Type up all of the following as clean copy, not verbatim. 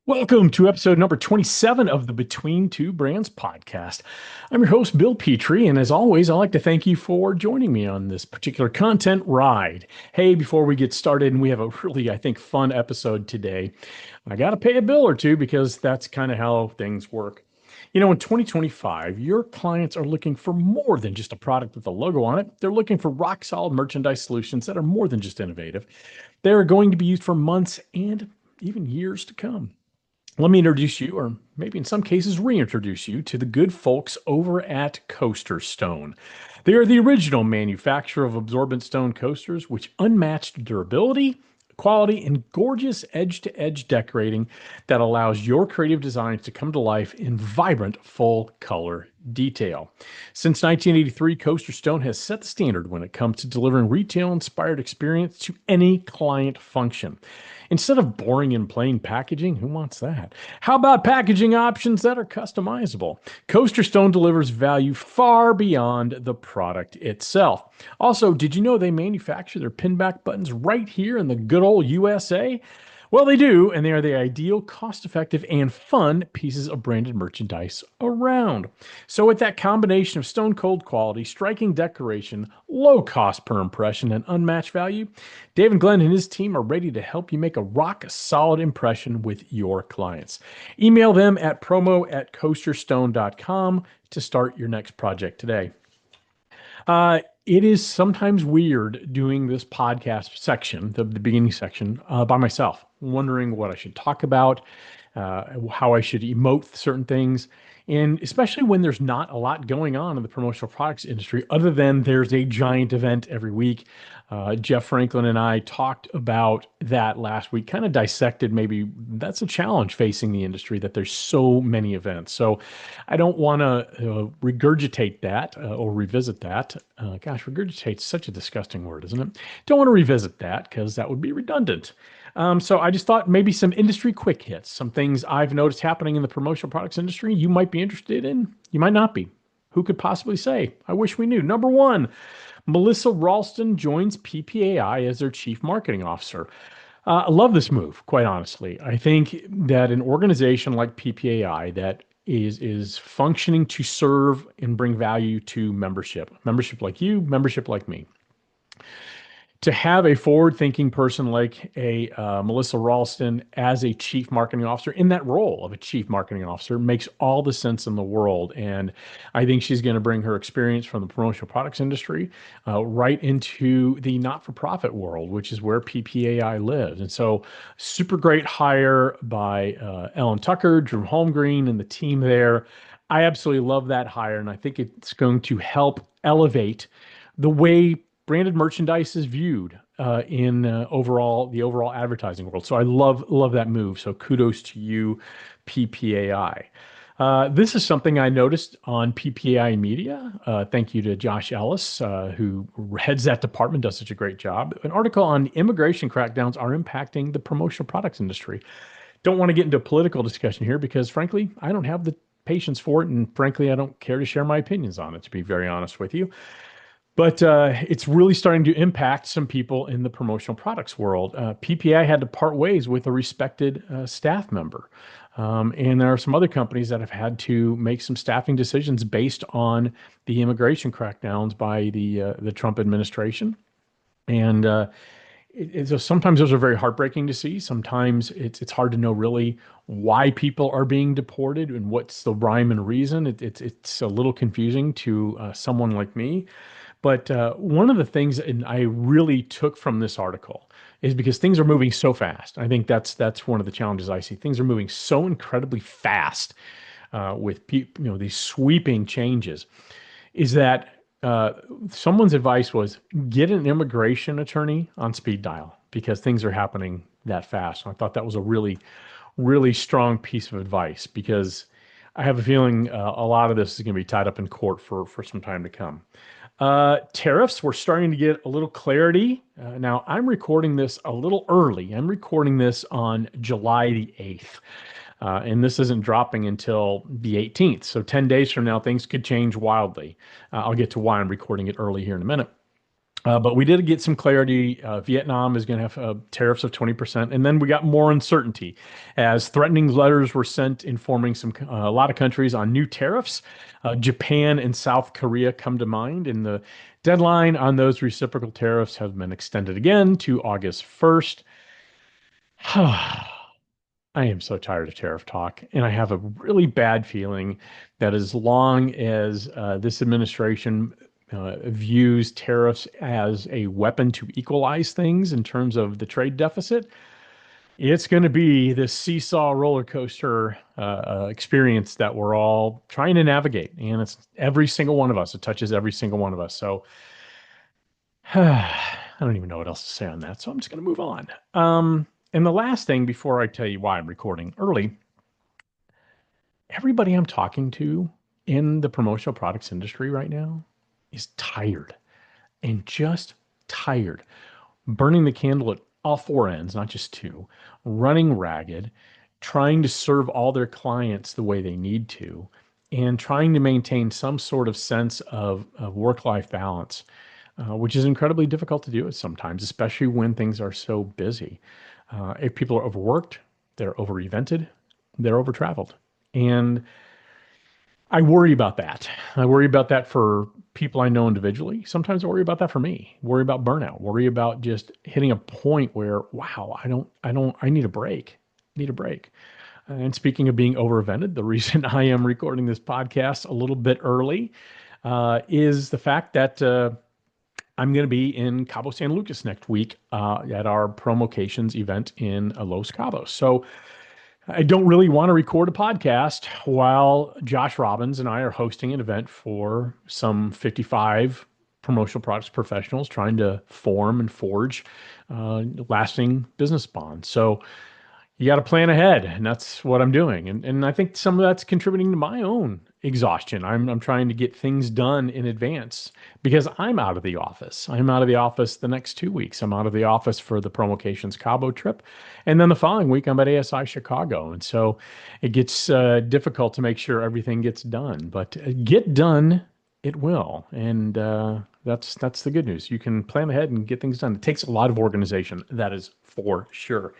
Welcome to episode number 27 of the Between Two Brands podcast. I'm your host, Bill Petrie, and as always, I'd like to thank you for joining me on this particular content ride. Hey, before we get started, and we have a really, I think, fun episode today, I got to pay a bill or two because that's kind of how things work. In 2025, your clients are looking for more than just a product with a logo on it. They're looking for rock solid merchandise solutions that are more than just innovative. They're going to be used for months and even years to come. Let me introduce you, or maybe in some cases reintroduce you, to the good folks over at Coaster Stone. They are the original manufacturer of absorbent stone coasters, which unmatched durability, quality, and gorgeous edge-to-edge decorating that allows your creative designs to come to life in vibrant, full-color detail. Since 1983, Coaster Stone has set the standard when it comes to delivering retail-inspired experience to any client function. Instead of boring and plain packaging, who wants that? How about packaging options that are customizable? Coaster Stone delivers value far beyond the product itself. Also, did you know they manufacture their pinback buttons right here in the good old USA? Well, they do, and they are the ideal, cost-effective, and fun pieces of branded merchandise around. So with that combination of stone-cold quality, striking decoration, low cost per impression, and unmatched value, Dave and Glenn and his team are ready to help you make a rock-solid impression with your clients. Email them at promo@coasterstone.com to start your next project today. It is sometimes weird doing this podcast section, the beginning section, by myself, wondering what I should talk about, how I should emote certain things. And especially when there's not a lot going on in the promotional products industry, other than there's a giant event every week. Jeff Franklin and I talked about that last week, kind of dissected maybe that's a challenge facing the industry, that there's so many events. So I don't want to regurgitate that or revisit that. Gosh, regurgitate is such a disgusting word, isn't it? Don't want to revisit that because that would be redundant. So I just thought maybe some industry quick hits, some things I've noticed happening in the promotional products industry you might be interested in, you might not be. Who could possibly say? I wish we knew. Number one, Melissa Ralston joins PPAI as their chief marketing officer. I love this move, quite honestly. I think that an organization like PPAI that is functioning to serve and bring value to membership like you, membership like me, to have a forward-thinking person like a Melissa Ralston as a chief marketing officer in that role of a chief marketing officer makes all the sense in the world. And I think she's going to bring her experience from the promotional products industry right into the not-for-profit world, which is where PPAI lives. And so super great hire by Ellen Tucker, Drew Holmgreen, and the team there. I absolutely love that hire, and I think it's going to help elevate the way branded merchandise is viewed in the overall advertising world. So I love that move. So kudos to you, PPAI. This is something I noticed on PPAI Media. Thank you to Josh Ellis, who heads that department, does such a great job. An article on immigration crackdowns are impacting the promotional products industry. Don't want to get into a political discussion here because, frankly, I don't have the patience for it, and frankly, I don't care to share my opinions on it, to be very honest with you. But it's really starting to impact some people in the promotional products world. PPI had to part ways with a respected staff member. And there are some other companies that have had to make some staffing decisions based on the immigration crackdowns by the Trump administration. And sometimes those are very heartbreaking to see. Sometimes it's hard to know really why people are being deported and what's the rhyme and reason. It's a little confusing to someone like me. But one of the things and I really took from this article is because things are moving so fast. I think that's one of the challenges I see. Things are moving so incredibly fast with these sweeping changes. Is that someone's advice was get an immigration attorney on speed dial because things are happening that fast. And I thought that was a really, really strong piece of advice because I have a feeling a lot of this is going to be tied up in court for some time to come. Tariffs, we're starting to get a little clarity. Now, I'm recording this a little early. I'm recording this on July the 8th. And this isn't dropping until the 18th. So 10 days from now, things could change wildly. I'll get to why I'm recording it early here in a minute. But we did get some clarity. Vietnam is going to have tariffs of 20%. And then we got more uncertainty as threatening letters were sent informing a lot of countries on new tariffs. Japan and South Korea come to mind. And the deadline on those reciprocal tariffs have been extended again to August 1st. I am so tired of tariff talk, and I have a really bad feeling that as long as this administration views tariffs as a weapon to equalize things in terms of the trade deficit, it's going to be this seesaw roller coaster experience that we're all trying to navigate. And it's every single one of us. It touches every single one of us. So I don't even know what else to say on that. So I'm just going to move on. And the last thing before I tell you why I'm recording early, everybody I'm talking to in the promotional products industry right now is tired and just tired, burning the candle at all four ends, not just two, running ragged, trying to serve all their clients the way they need to, and trying to maintain some sort of sense of work-life balance, which is incredibly difficult to do sometimes, especially when things are so busy. If people are overworked, they're over-evented, they're over-traveled. And I worry about that. I worry about that for people I know individually. Sometimes I worry about that for me. Worry about burnout. Worry about just hitting a point where, wow, I need a break. Need a break. And speaking of being over-evented, the reason I am recording this podcast a little bit early is the fact that I'm going to be in Cabo San Lucas next week at our Promocations event in Los Cabos. So I don't really want to record a podcast while Josh Robbins and I are hosting an event for some 55 promotional products professionals trying to form and forge lasting business bonds. So you got to plan ahead, and that's what I'm doing. And I think some of that's contributing to my own exhaustion. I'm trying to get things done in advance because I'm out of the office. I'm out of the office the next 2 weeks. I'm out of the office for the Promocations Cabo trip, and then the following week I'm at ASI Chicago, and so it gets difficult to make sure everything gets done. But get done, it will, and that's the good news. You can plan ahead and get things done. It takes a lot of organization, that is for sure.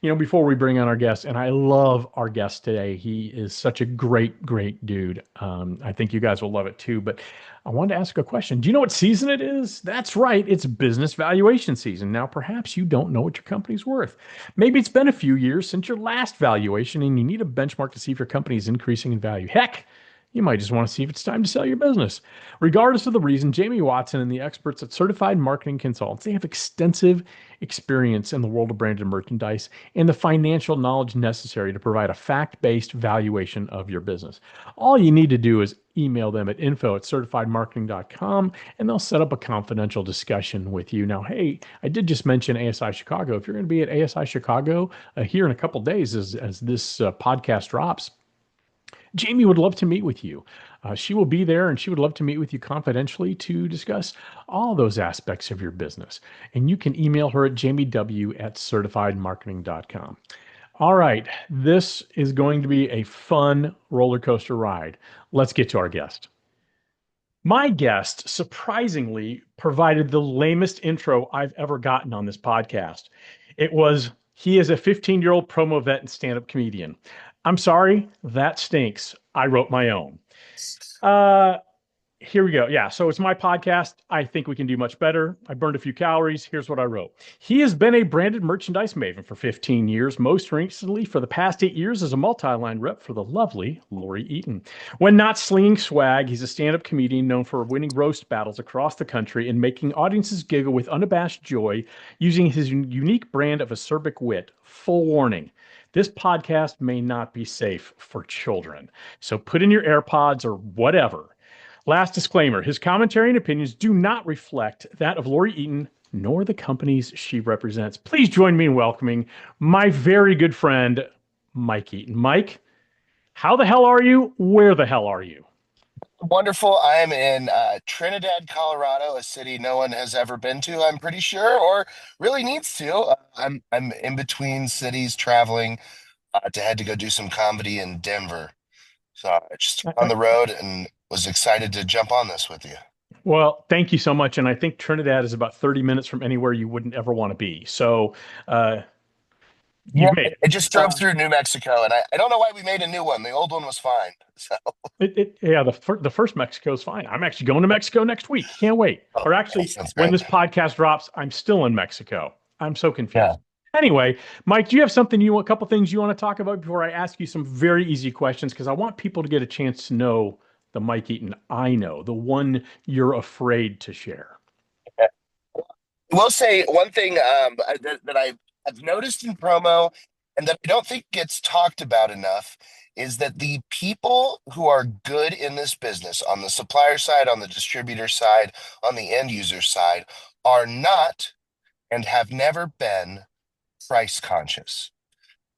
Before we bring on our guest, and I love our guest today, he is such a great, great dude. I think you guys will love it too. But I wanted to ask a question. Do you know what season it is? That's right, it's business valuation season. Now, perhaps you don't know what your company's worth. Maybe it's been a few years since your last valuation, and you need a benchmark to see if your company is increasing in value. Heck, you might just want to see if it's time to sell your business. Regardless of the reason, Jamie Watson and the experts at Certified Marketing Consultants, they have extensive experience in the world of branded merchandise and the financial knowledge necessary to provide a fact-based valuation of your business. All you need to do is email them at info@certifiedmarketing.com and they'll set up a confidential discussion with you. Now, hey, I did just mention ASI Chicago. If you're going to be at ASI Chicago here in a couple days as this podcast drops, Jamie would love to meet with you. She will be there and she would love to meet with you confidentially to discuss all those aspects of your business. And you can email her at jamiew@certifiedmarketing.com. All right, this is going to be a fun roller coaster ride. Let's get to our guest. My guest surprisingly provided the lamest intro I've ever gotten on this podcast. He is a 15-year-old promo vet and stand-up comedian. I'm sorry, that stinks. I wrote my own. Uh, Here we go. Yeah. So it's my podcast. I think we can do much better. I burned a few calories. Here's what I wrote. He has been a branded merchandise maven for 15 years, most recently for the past 8 years as a multi-line rep for the lovely Lori Eaton. When not slinging swag, he's a stand-up comedian known for winning roast battles across the country and making audiences giggle with unabashed joy using his unique brand of acerbic wit. Full warning. This podcast may not be safe for children. So put in your AirPods or whatever. Last disclaimer, his commentary and opinions do not reflect that of Lori Eaton nor the companies she represents. Please join me in welcoming my very good friend, Mike Eaton. Mike, how the hell are you? Where the hell are you? Wonderful. I am in Trinidad, Colorado, a city no one has ever been to, I'm pretty sure, or really needs to. I'm in between cities traveling to head to go do some comedy in Denver. So just I, on the road and was excited to jump on this with you. Well, thank you so much. And I think Trinidad is about 30 minutes from anywhere you wouldn't ever want to be. So uh, Yeah, you've made it. I just drove through New Mexico, and I don't know why we made a new one. The old one was fine. So, Yeah, the first Mexico is fine. I'm actually going to Mexico next week. Can't wait. oh, Or that actually, sounds when great. this podcast drops, I'm still in Mexico. I'm so Yeah. confused. Anyway, Mike, do you have something you want, a couple things you want to talk about before I ask you some very easy questions? Because I want people to get a chance to know the Mike Eaton I know, the one you're afraid to share. Will say one thing that I've noticed in promo and that I don't think gets talked about enough is that the people who are good in this business on the supplier side, on the distributor side, on the end user side are not and have never been price conscious.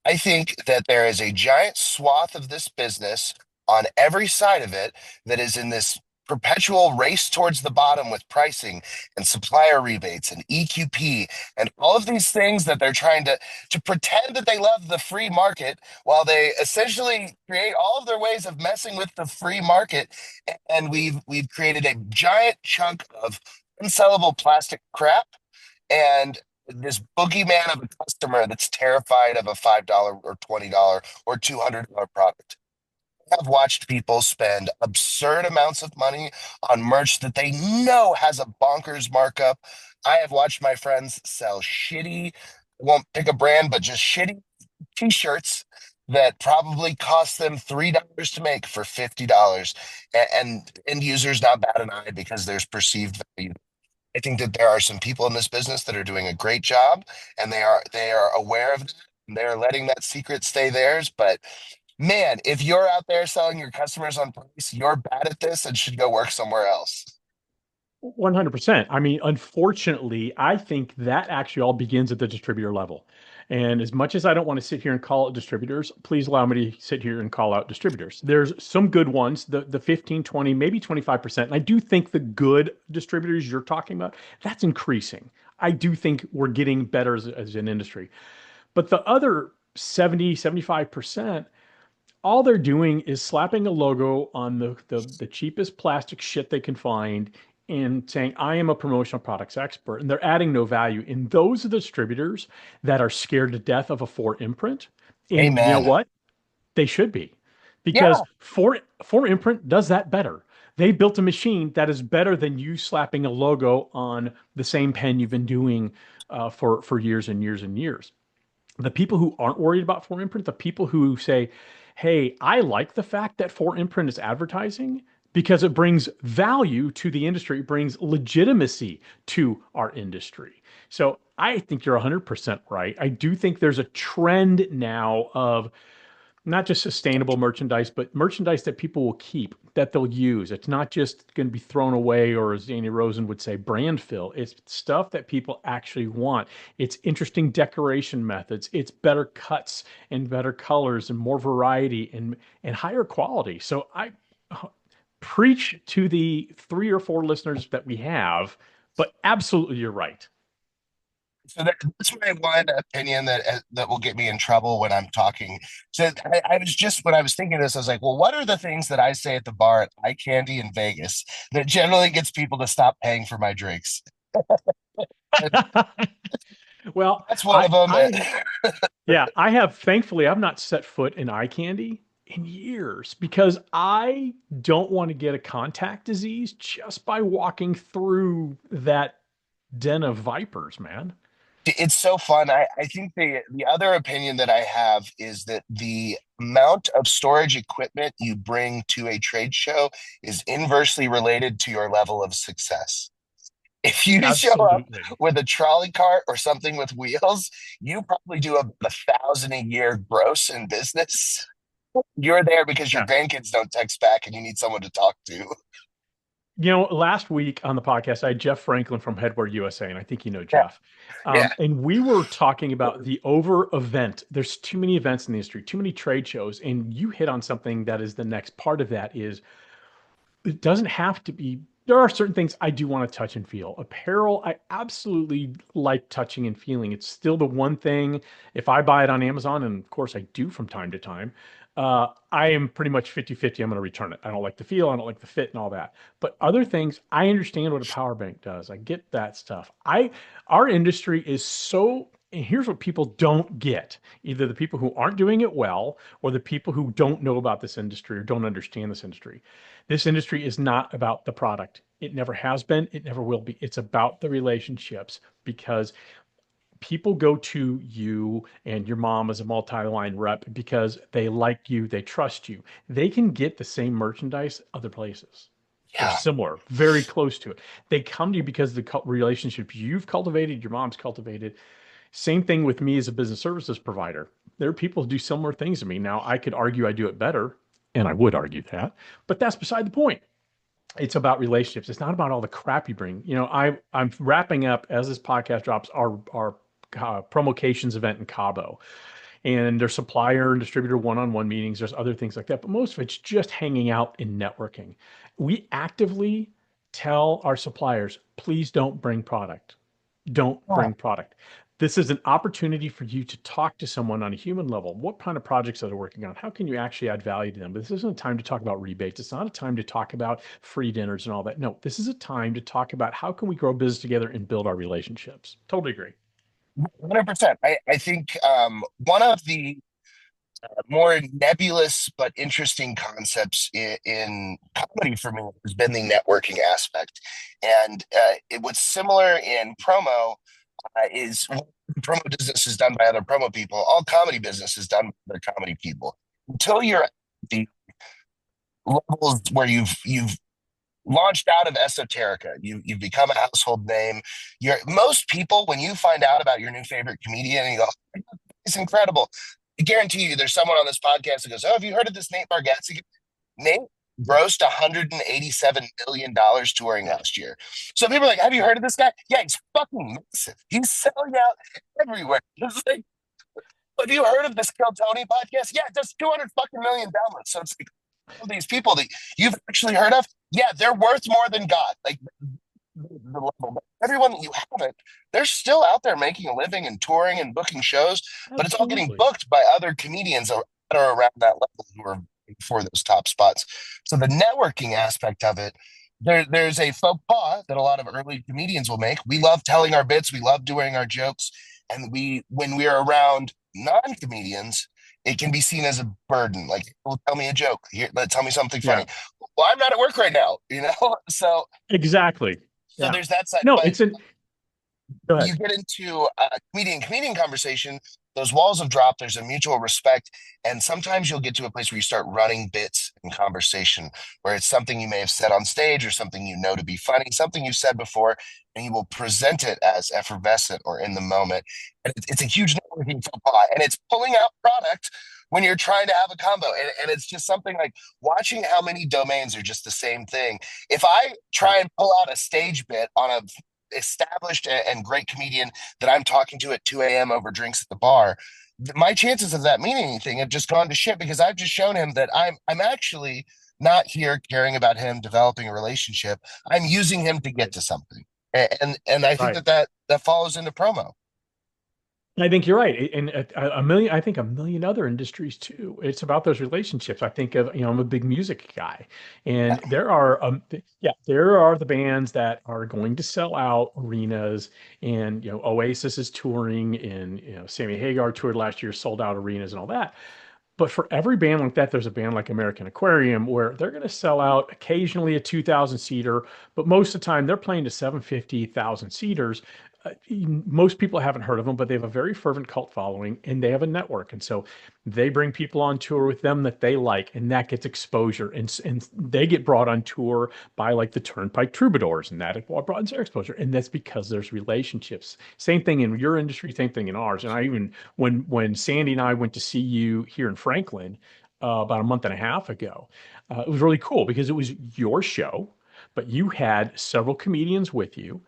I think that there is a giant swath of this business on every side of it that is in this perpetual race towards the bottom with pricing and supplier rebates and EQP and all of these things that they're trying to pretend that they love the free market while they essentially create all of their ways of messing with the free market. And we've created a giant chunk of unsellable plastic crap and this boogeyman of a customer that's terrified of a $5 or $20 or $200 product. I've watched people spend absurd amounts of money on merch that they know has a bonkers markup. I have watched my friends sell shitty, won't pick a brand, but just shitty t-shirts that probably cost them $3 to make for $50. And end users not bat an eye because there's perceived value. I think that there are some people in this business that are doing a great job and they are aware of that. And they're letting that secret stay theirs. But man, if you're out there selling your customers on price, you're bad at this and should go work somewhere else. 100%. I mean, unfortunately, I think that actually all begins at the distributor level. And as much as I don't want to sit here and call out distributors, please allow me to sit here and call out distributors. There's some good ones, the 15, 20, maybe 25%. And I do think the good distributors you're talking about, that's increasing. I do think we're getting better as an industry. But the other 70, 75%, all they're doing is slapping a logo on the cheapest plastic shit they can find and saying, I am a promotional products expert. And they're adding no value. And those are the distributors that are scared to death of a four imprint. And you know Amen. what? They should be. Because Yeah. four imprint does that better. They built a machine that is better than you slapping a logo on the same pen you've been doing for years and years and years. The people who aren't worried about 4imprint, the people who say, hey, I like the fact that 4imprint is advertising because it brings value to the industry, it brings legitimacy to our industry. So I think you're 100% right. I do think there's a trend now of not just sustainable merchandise, but merchandise that people will keep, that they'll use. It's not just going to be thrown away, or as Danny Rosen would say, brand fill. It's stuff that people actually want. It's interesting decoration methods. It's better cuts and better colors and more variety and higher quality. So I preach to the three or four listeners that we have, but absolutely you're right. So that's my one opinion that will get me in trouble when I'm talking. So I was just when I was thinking this, I was like, well, what are the things that I say at the bar at Eye Candy in Vegas that generally gets people to stop paying for my drinks? And Well, that's one of them. yeah, I have, thankfully, I've not set foot in eye candy in years because I don't want to get a contact disease just by walking through that den of vipers, man. It's so fun. I think the other opinion that I have is that the amount of storage equipment you bring to a trade show is inversely related to your level of success. If you show up Absolutely. with a trolley cart or something with wheels, you probably do about 1,000 a year gross in business. You're there because your Yeah. grandkids don't text back and you need someone to talk to. You know, last week on the podcast, I had Jeff Franklin from Headwear USA, and I think you know Yeah, Jeff. yeah. And we were talking about the over event. There's too many events in the industry, too many trade shows, and you hit on something that is the next part of that is it doesn't have to be there are certain things I do want to touch and feel. Apparel, I absolutely like touching and feeling. It's still the one thing, if I buy it on Amazon, and of course I do from time to time, I am pretty much 50-50. I'm going to return it. I don't like the feel, I don't like the fit and all that. But other things, I understand what a power bank does. I get that stuff. Our industry is so, and here's what people don't get. Either the people who aren't doing it well or the people who don't know about this industry or don't understand this industry. This industry is not about the product. It never has been. It never will be. It's about the relationships because people go to you and your mom as a multi-line rep because they like you, they trust you. They can get the same merchandise other places or Yeah. similar, very close to it. They come to you because the relationship you've cultivated, your mom's cultivated. Same thing with me as a business services provider. There are people who do similar things to me. Now, I could argue I do it better, and I would argue that, but that's beside the point. It's about relationships. It's not about all the crap you bring. I'm wrapping up as this podcast drops our promocations event in Cabo, and there's supplier and distributor one-on-one meetings. There's other things like that, but most of it's just hanging out and networking. We actively tell our suppliers, please don't bring product. Don't bring product. This is an opportunity for you to talk to someone on a human level. What kind of projects are they working on? How can you actually add value to them? But this isn't a time to talk about rebates. It's not a time to talk about free dinners and all that. No, this is a time to talk about how can we grow business together and build our relationships. Totally agree. 100%. I think one of the more nebulous but interesting concepts in comedy for me has been the networking aspect. And what's similar in promo is promo business is done by other promo people. All comedy business is done by other comedy people. Until you're at the levels where you've launched out of esoterica, you've become a household name. Most people, when you find out about your new favorite comedian and you go, it's incredible. I guarantee you there's someone on this podcast that goes, oh, have you heard of this Nate Bargatze? Nate grossed $187 million touring last year. So people are like, have you heard of this guy? Yeah, he's fucking massive. He's selling out everywhere. It's like, have you heard of this Kill Tony podcast? Yeah, it does 200 fucking million downloads. So it's like all these people that you've actually heard of, yeah, they're worth more than God. Like the level. But everyone that you haven't, they're still out there making a living and touring and booking shows, but it's all getting Absolutely. booked by other comedians that are around that level who are for those top spots. So the networking aspect of it, there's a faux pas that a lot of early comedians will make. We love telling our bits, we love doing our jokes, and when we're around non-comedians, it can be seen as a burden. Like, well, tell me a joke. Here, tell me something funny. Yeah, Well, I'm not at work right now, So exactly. so Yeah. there's that side. No, But it's an, go ahead. you get into a comedian conversation, those walls have dropped. There's a mutual respect, and sometimes you'll get to a place where you start running bits in conversation, where it's something you may have said on stage or something you know to be funny, something you've said before, and you will present it as effervescent or in the moment. And it's a huge networking faux pas, and it's pulling out product when you're trying to have a combo. And it's just something like watching how many domains are just the same thing. If I Right. try and pull out a stage bit on a established and great comedian that I'm talking to at 2 a.m. over drinks at the bar, my chances of that meaning anything have just gone to shit because I've just shown him that I'm actually not here caring about him developing a relationship. I'm using him to get Right. to something. And I think Right. that follows into promo. I think you're right. And a million, I think a million other industries too. It's about those relationships. I think of, I'm a big music guy, Yeah. and yeah, there are the bands that are going to sell out arenas, and, Oasis is touring, and, Sammy Hagar toured last year, sold out arenas and all that. But for every band like that, there's a band like American Aquarium where they're going to sell out occasionally a 2,000 seater, but most of the time they're playing to 750,000 seaters. Most people haven't heard of them, but they have a very fervent cult following and they have a network. And so they bring people on tour with them that they like, and that gets exposure. And they get brought on tour by like the Turnpike Troubadours, and that broadens their exposure. And that's because there's relationships. Same thing in your industry, same thing in ours. And I even, when Sandy and I went to see you here in Franklin about a month and a half ago, it was really cool because it was your show, but you had several comedians with you.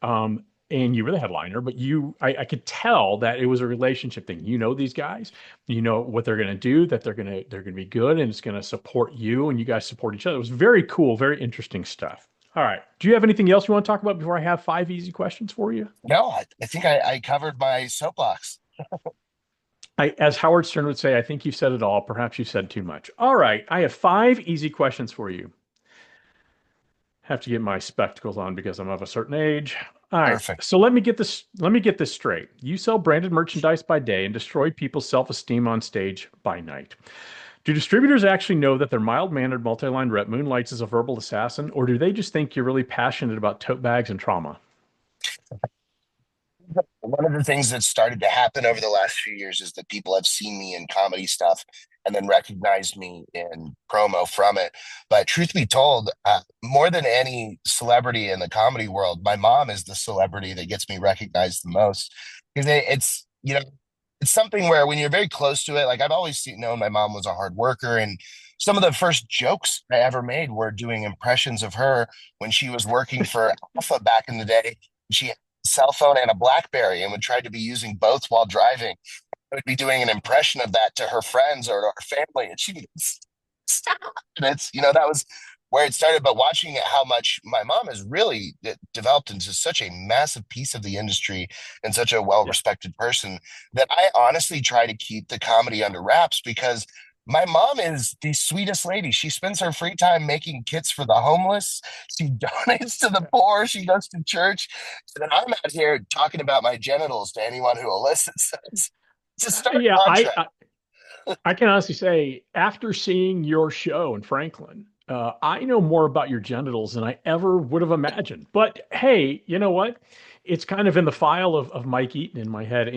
Um, and you were the headliner, but I could tell that it was a relationship thing. You know these guys, you know what they're going to do, that they're going to be good, and it's going to support you, and you guys support each other. It was very cool, very interesting stuff. All right. Do you have anything else you want to talk about before I have five easy questions for you? No, I think I covered my soapbox. As Howard Stern would say, I think you said it all. Perhaps you said too much. All right. I have five easy questions for you. Have to get my spectacles on because I'm of a certain age. All right. Perfect. So let me get this straight. You sell branded merchandise by day and destroy people's self-esteem on stage by night. Do distributors actually know that their mild-mannered multi-line rep moonlights as a verbal assassin, or do they just think you're really passionate about tote bags and trauma? One of the things that's started to happen over the last few years is that people have seen me in comedy stuff and then recognized me in promo from it. But truth be told, more than any celebrity in the comedy world, my mom is the celebrity that gets me recognized the most because it's something where when you're very close to it, like I've always known my mom was a hard worker, and some of the first jokes I ever made were doing impressions of her when she was working for Alpha back in the day. She had a cell phone and a BlackBerry and would try to be using both while driving. I would be doing an impression of that to her friends or to her family, and she would stop. And that was where it started. But watching how much my mom has really developed into such a massive piece of the industry and such a well Yeah. respected person that I honestly try to keep the comedy under wraps because my mom is the sweetest lady. She spends her free time making kits for the homeless. She donates to the poor. She goes to church. And then I'm out here talking about my genitals to anyone who will listen. So it's a stark Yeah, I, contrast. I I can honestly say, after seeing your show in Franklin, I know more about your genitals than I ever would have imagined. But hey, you know what? It's kind of in the file of Mike Eaton in my head.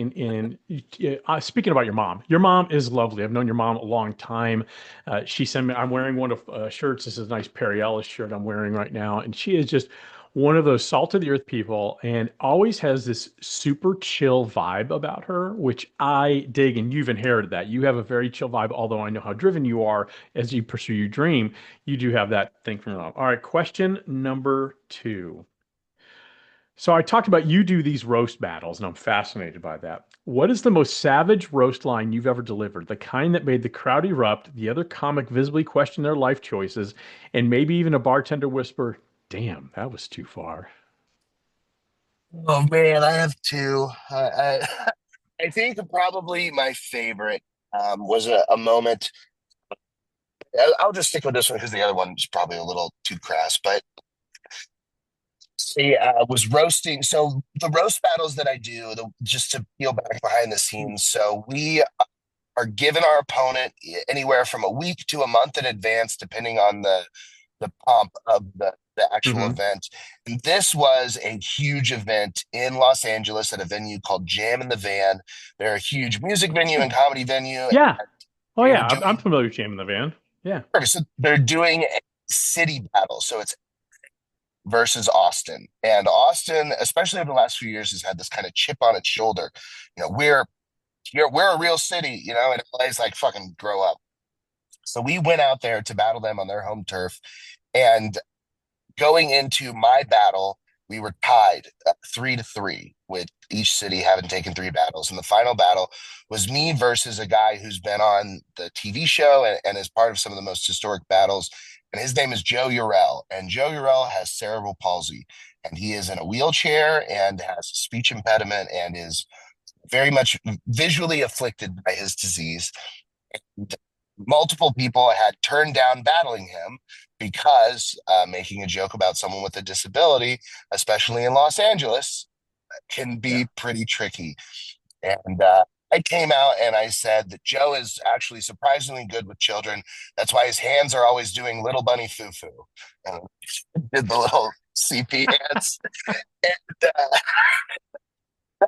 Speaking about your mom is lovely. I've known your mom a long time. She sent me. I'm wearing one of shirts. This is a nice Perry Ellis shirt I'm wearing right now, and she is just one of those salt of the earth people and always has this super chill vibe about her, which I dig. And you've inherited that. You have a very chill vibe, although I know how driven you are as you pursue your dream. You do have that thing from your mom. All right, question number two. So I talked about you do these roast battles, and I'm fascinated by that. What is the most savage roast line you've ever delivered? The kind that made the crowd erupt, the other comic visibly question their life choices, and maybe even a bartender whisper, "Damn, that was too far." Oh man, I have two. I think probably my favorite was a moment. I'll just stick with this one because the other one is probably a little too crass. But she was roasting. So the roast battles that I do, just to peel back behind the scenes. So we are given our opponent anywhere from a week to a month in advance, depending on the pomp of the actual Mm-hmm. event. And this was a huge event in Los Angeles at a venue called Jam in the Van. They're a huge music venue and comedy venue. And Yeah. Oh they were yeah, I'm doing familiar with Jam in the Van. Yeah. so they're doing a city battle. So it's versus Austin. And Austin, especially over the last few years, has had this kind of chip on its shoulder. You know, we're a real city, and LA's like fucking grow up. So we went out there to battle them on their home turf. And going into my battle, we were tied 3-3 with each city having taken three battles. And the final battle was me versus a guy who's been on the TV show and is part of some of the most historic battles. And his name is Joe Urell. And Joe Urell has cerebral palsy. And he is in a wheelchair and has a speech impediment and is very much visually afflicted by his disease. Multiple people had turned down battling him because making a joke about someone with a disability, especially in Los Angeles, can Yeah. be pretty tricky. And I came out and I said that Joe is actually surprisingly good with children. That's why his hands are always doing little bunny foo foo. And did the little CP hands. And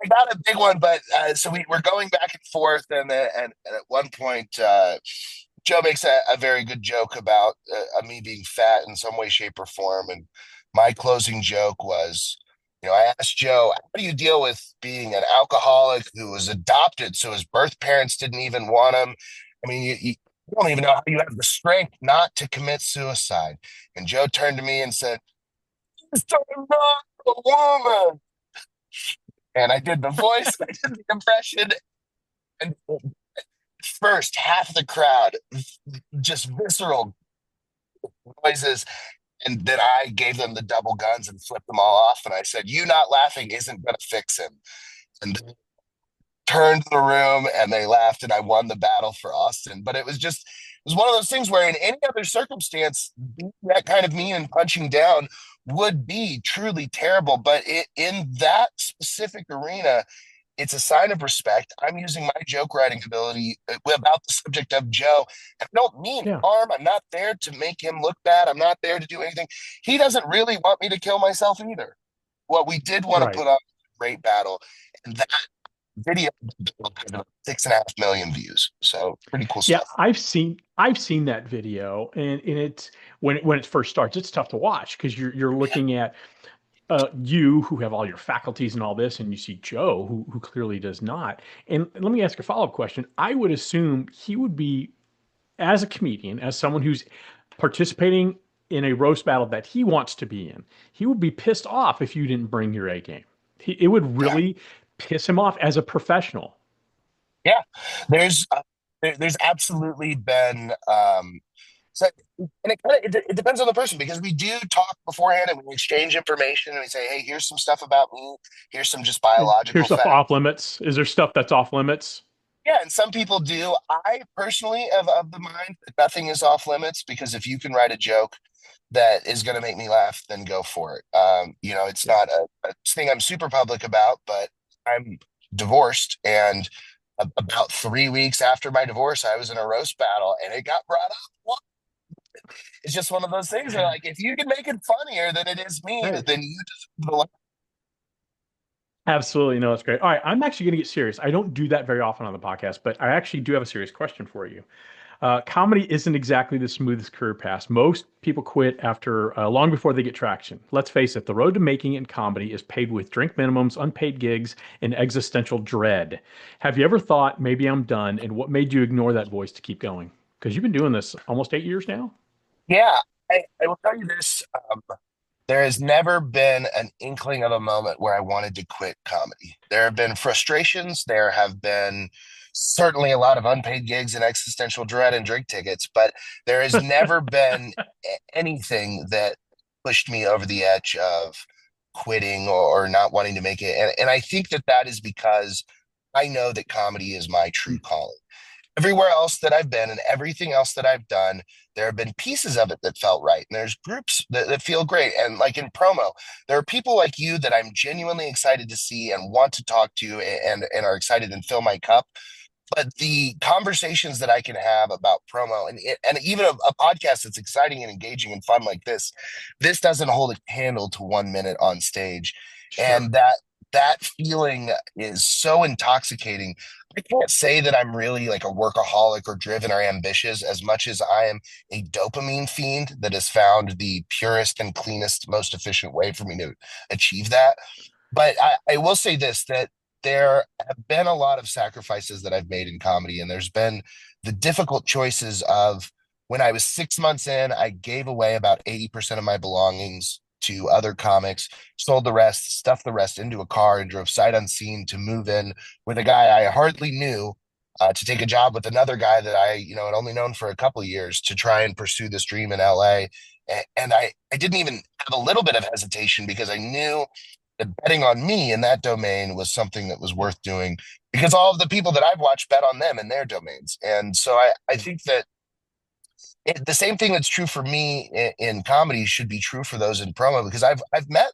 I got a big one, but so we're going back and forth, and at one point, Joe makes a very good joke about me being fat in some way, shape, or form, and my closing joke was, I asked Joe, how do you deal with being an alcoholic who was adopted, so his birth parents didn't even want him? I mean, you don't even know how you have the strength not to commit suicide. And Joe turned to me and said, "It's time not a woman." And I did the voice, I did the impression, and first half of the crowd just visceral noises. And then I gave them the double guns and flipped them all off. And I said, "You not laughing isn't going to fix him." And they turned the room and they laughed, and I won the battle for Austin. But it was one of those things where in any other circumstance, that kind of mean and punching down would be truly terrible. But in that specific arena, it's a sign of respect. I'm using my joke writing ability about the subject of Joe. I don't mean Yeah. harm. I'm not there to make him look bad. I'm not there to do anything. He doesn't really want me to kill myself either. What we did want to Right. put on a great battle, and that video had 6.5 million views. So pretty cool Yeah, stuff. I've seen that video, and it's when it first starts, it's tough to watch because you're looking at you who have all your faculties and all this, and you see Joe who clearly does not. And let me ask a follow-up question. I would assume he would be, as a comedian, as someone who's participating in a roast battle that he wants to be in, he would be pissed off if you didn't bring your A game. It would Yeah. really piss him off as a professional. Yeah. There's there's absolutely been so, and it depends on the person because we do talk beforehand and we exchange information and we say, "Hey, here's some stuff about me. Here's some just biological Here's stuff facts." off limits. Is there stuff that's off limits? Yeah, and some people do. I personally am of the mind that nothing is off limits because if you can write a joke that is going to make me laugh, then go for it. It's Yeah. not a thing I'm super public about, but I'm divorced, and about 3 weeks after my divorce, I was in a roast battle, and it got brought up. Well, it's just one of those things where, like, if you can make it funnier than it is me, Hey, then you just absolutely. No, that's great. All right. I'm actually going to get serious. I don't do that very often on the podcast, but I actually do have a serious question for you. Comedy isn't exactly the smoothest career path. Most people quit after long before they get traction. Let's face it, the road to making it in comedy is paved with drink minimums, unpaid gigs, and existential dread. Have you ever thought, maybe I'm done? And what made you ignore that voice to keep going? Because you've been doing this almost 8 years now. yeah. I will tell you this. There has never been an inkling of a moment where I wanted to quit comedy. There have been frustrations. There have been certainly a lot of unpaid gigs and existential dread and drink tickets, but there has never been anything that pushed me over the edge of quitting or not wanting to make it. And I think that that is because I know that comedy is my true calling. Everywhere else that I've been and everything else that I've done, there have been pieces of it that felt right. And there's groups that feel great. And like in promo, there are people like you that I'm genuinely excited to see and want to talk to and are excited and fill my cup. But the conversations that I can have about promo and even a podcast that's exciting and engaging and fun like this doesn't hold a candle to 1 minute on stage. Sure. And that feeling is so intoxicating. I can't say that I'm really like a workaholic or driven or ambitious as much as I am a dopamine fiend that has found the purest and cleanest, most efficient way for me to achieve that. But I will say this that there have been a lot of sacrifices that I've made in comedy, and there's been the difficult choices of when I was 6 months in, I gave away about 80% of my belongings to other comics, sold the rest, stuffed the rest into a car, and drove sight unseen to move in with a guy I hardly knew. To take a job with another guy that I had only known for a couple of years to try and pursue this dream in LA. And I didn't even have a little bit of hesitation because I knew that betting on me in that domain was something that was Yeah. worth doing because all of the people that I've watched bet on them in their domains. And so I Yeah. think that the same thing that's true for me in comedy should be true for those in promo because I've met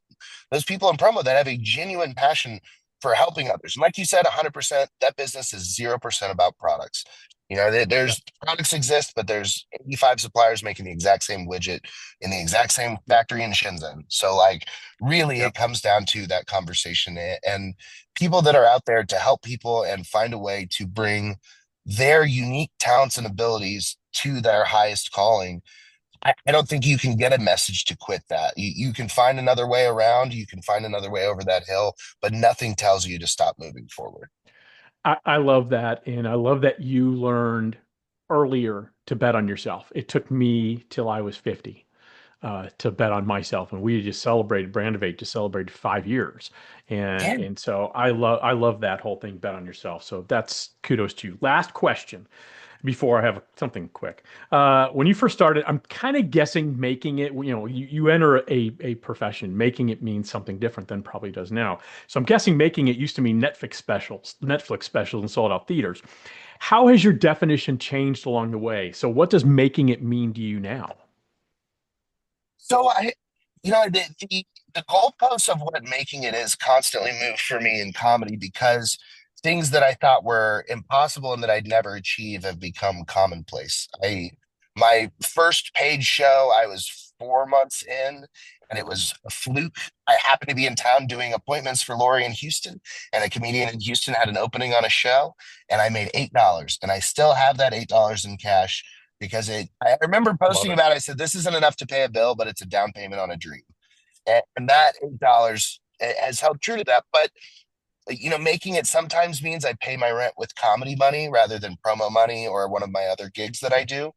those people in promo that have a genuine passion for helping others. And like you said, 100%, that business is 0% about products. Yeah. There's products exist, but there's 85 suppliers making the exact same widget in the exact same Yeah. factory in Shenzhen. So like really Yeah. it comes down to that conversation and people that are out there to help people and find a way to bring their unique talents and abilities to their highest calling. I don't think you can get a message to quit that. You can find another way around, you can find another way over that hill, but nothing tells you to stop moving forward. I love that. And I love that you learned earlier to bet on yourself. It took me till I was 50 to bet on myself. And we just celebrated Brand of Eight, just celebrated 5 years. And Yeah. and so I love that whole thing, bet on yourself. So that's kudos to you. Last question. before I have something quick. When you first started, I'm kind of guessing making it, you enter a profession, making it means something different than probably does now. So I'm guessing making it used to mean Netflix specials and sold out theaters. How has your definition changed along the way? So what does making it mean to you now? So the goalposts of what making it is constantly move for me in comedy because things that I thought were impossible and that I'd never achieve have become commonplace. My first paid show, I was 4 months in, and it was a fluke. I happened to be in town doing appointments for Lori in Houston, and a comedian in Houston had an opening on a show, and I made $8, and I still have that $8 in cash because I remember Love posting it. about it. I said, this isn't enough to pay a bill, but it's a down payment on a dream. And that $8 has held true to that. But, making it sometimes means I pay my rent with comedy money rather than promo money or one of my other gigs that I do.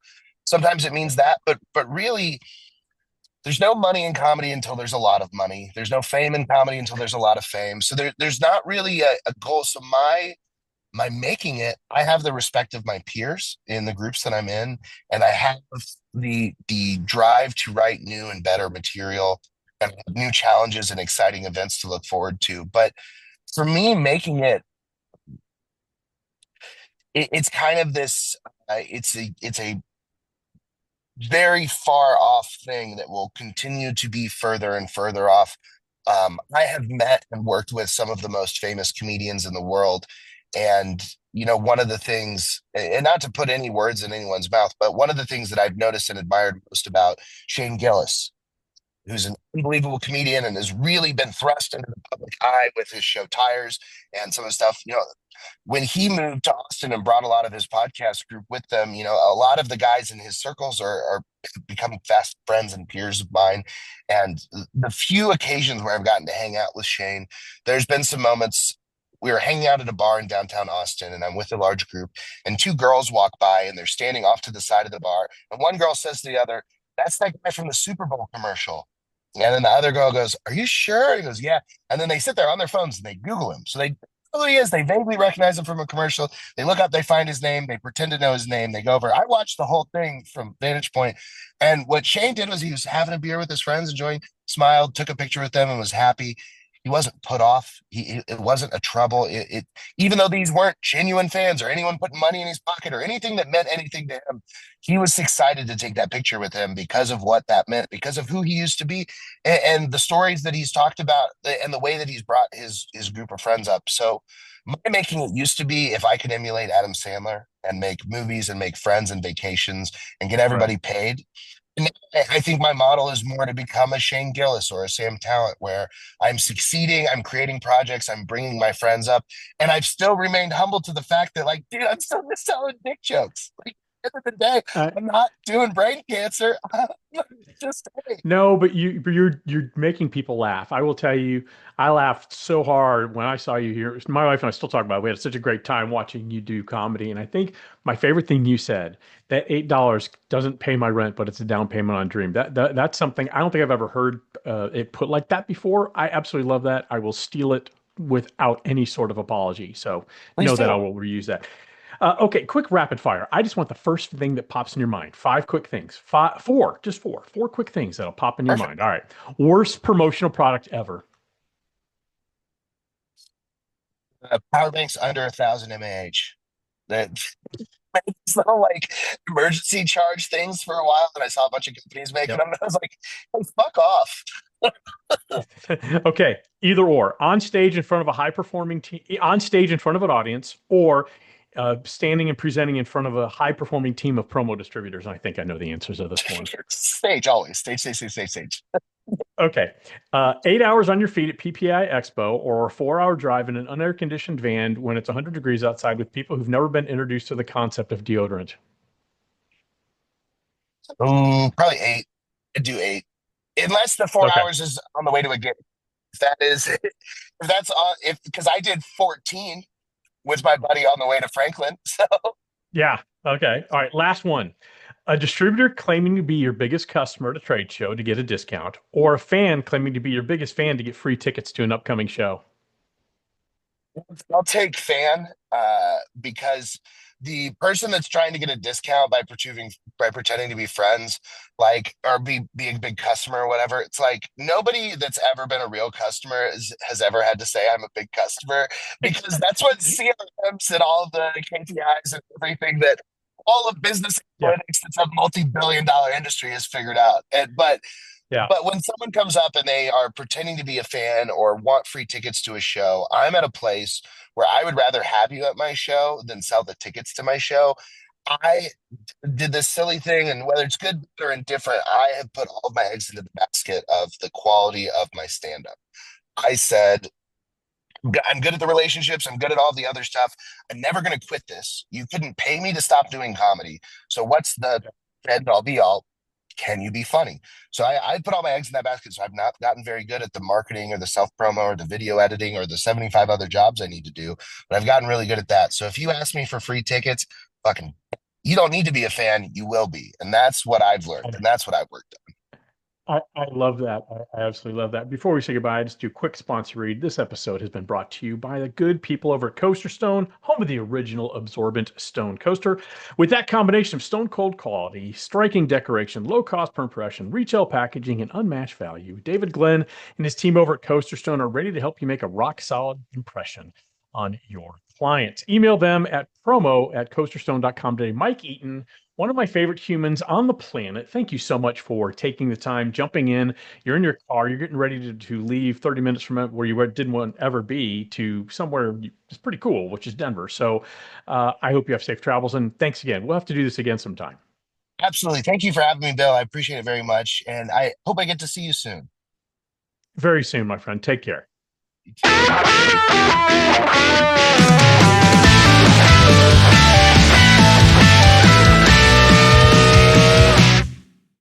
Sometimes it means that, but really, there's no money in comedy until there's a lot of money. There's no fame in comedy until there's a lot of fame. So there's not really a goal. So my making it, I have the respect of my peers in the groups that I'm in, and I have the drive to write new and better material and new challenges and exciting events to look forward to. But for me, making it's kind of this. It's a very far off thing that will continue to be further and further off. I have met and worked with some of the most famous comedians in the world. And, one of the things, and not to put any words in anyone's mouth, but one of the things that I've noticed and admired most about Shane Gillis, who's an unbelievable comedian and has really been thrust into the public eye with his show Tires and some of the stuff, when he moved to Austin and brought a lot of his podcast group with them, a lot of the guys in his circles are becoming fast friends and peers of mine. And the few occasions where I've gotten to hang out with Shane, there's been some moments. We were hanging out at a bar in downtown Austin, and I'm with a large group, and two girls walk by, and they're standing off to the side of the bar. And one girl says to the other, "That's that guy from the Super Bowl commercial." And then the other girl goes, "Are you sure?" He goes, "Yeah." And then they sit there on their phones and they Google him. So they know who he is. They vaguely recognize him from a commercial. They look up, they find his name, they pretend to know his name. They go over. I watched the whole thing from Vantage Point. And what Shane did was he was having a beer with his friends, enjoying, smiled, took a picture with them, and was happy. He wasn't put off. It wasn't a trouble. Even though these weren't genuine fans or anyone putting money in his pocket or anything that meant anything to him, he was excited to take that picture with him because of what that meant, because of who he used to be, and the stories that he's talked about, and the way that he's brought his group of friends up. So my making it used to be if I could emulate Adam Sandler and make movies and make friends and vacations and get Right. everybody paid. And I think my model is more to become a Shane Gillis or a Sam Talent, where I'm succeeding, I'm creating projects, I'm bringing my friends up, and I've still remained humble to the fact that, like, dude, I'm still just selling dick jokes. Like, at the end of the day, Uh, I'm not doing brain cancer. Just hey, No, but you're making people laugh. I will tell you, I laughed so hard when I saw you here. My wife and I still talk about it. We had such a great time watching you do comedy. And I think my favorite thing you said, that $8 doesn't pay my rent, but it's a down payment on a dream. That's something I don't think I've ever heard it put like that before. I absolutely love that. I will steal it without any sort of apology. So please know that I do. will reuse that. Okay, quick rapid fire. I just want the first thing that pops in your mind. Five quick things. Four, just four quick things that'll pop in your mind. Perfect. All right. Worst promotional product ever. Power banks under 1,000 mAh. That These little like emergency charge things for a while, and I saw a bunch of companies making Yep. them. And I was like, hey, fuck off. Okay. Either or. On stage in front of a high performing team, on stage in front of an audience, or standing and presenting in front of a high performing team of promo distributors. And I think I know the answers to this one. Stage always. Stage, stage, stage, stage, stage. Okay. 8 hours on your feet at PPI Expo or a 4 hour drive in an unair conditioned van when it's 100 degrees outside with people who've never been introduced to the concept of deodorant. Probably eight. I'd do eight. Unless the four Okay. hours is on the way to a gig. If that is, if that's on, if, because I did 14 with my buddy on the way to Franklin. So Yeah. Okay. All right. Last one. A distributor claiming to be your biggest customer at a trade show to get a discount, or a fan claiming to be your biggest fan to get free tickets to an upcoming show. I'll take fan because the person that's trying to get a discount by pretending to be friends, or be a big customer or whatever. It's like nobody that's ever been a real customer has ever had to say I'm a big customer, because that's what CRMs and all the KPIs and everything that all of business Yeah. analytics that's a multi-billion dollar industry has figured out. Yeah. But when someone comes up and they are pretending to be a fan or want free tickets to a show, I'm at a place where I would rather have you at my show than sell the tickets to my show. I did this silly thing, and whether it's good or indifferent, I have put all of my eggs into the basket of the quality of my stand up. I said, I'm good at the relationships. I'm good at all the other stuff. I'm never going to quit this. You couldn't pay me to stop doing comedy. So what's the end all be all? Can you be funny? So I put all my eggs in that basket. So I've not gotten very good at the marketing or the self promo or the video editing or the 75 other jobs I need to do, but I've gotten really good at that. So if you ask me for free tickets, fucking, you don't need to be a fan. You will be. And that's what I've learned. And that's what I've worked on. I love that. I absolutely love that. Before we say goodbye, I just do a quick sponsor read. This episode has been brought to you by the good people over at Coaster Stone, home of the original absorbent stone coaster. With that combination of stone cold quality, striking decoration, low cost per impression, retail packaging, and unmatched value, David Glenn and his team over at Coaster Stone are ready to help you make a rock solid impression on your clients. Email them at promo@coasterstone.com today. Mike Eaton, one of my favorite humans on the planet. Thank you so much for taking the time, jumping in. You're in your car, you're getting ready to leave 30 minutes from where you didn't want to ever be to somewhere it's pretty cool, which is Denver. So I hope you have safe travels, and thanks again. We'll have to do this again sometime. Absolutely. Thank you for having me, Bill. I appreciate it very much. And I hope I get to see you soon. Very soon, my friend. Take care. You too.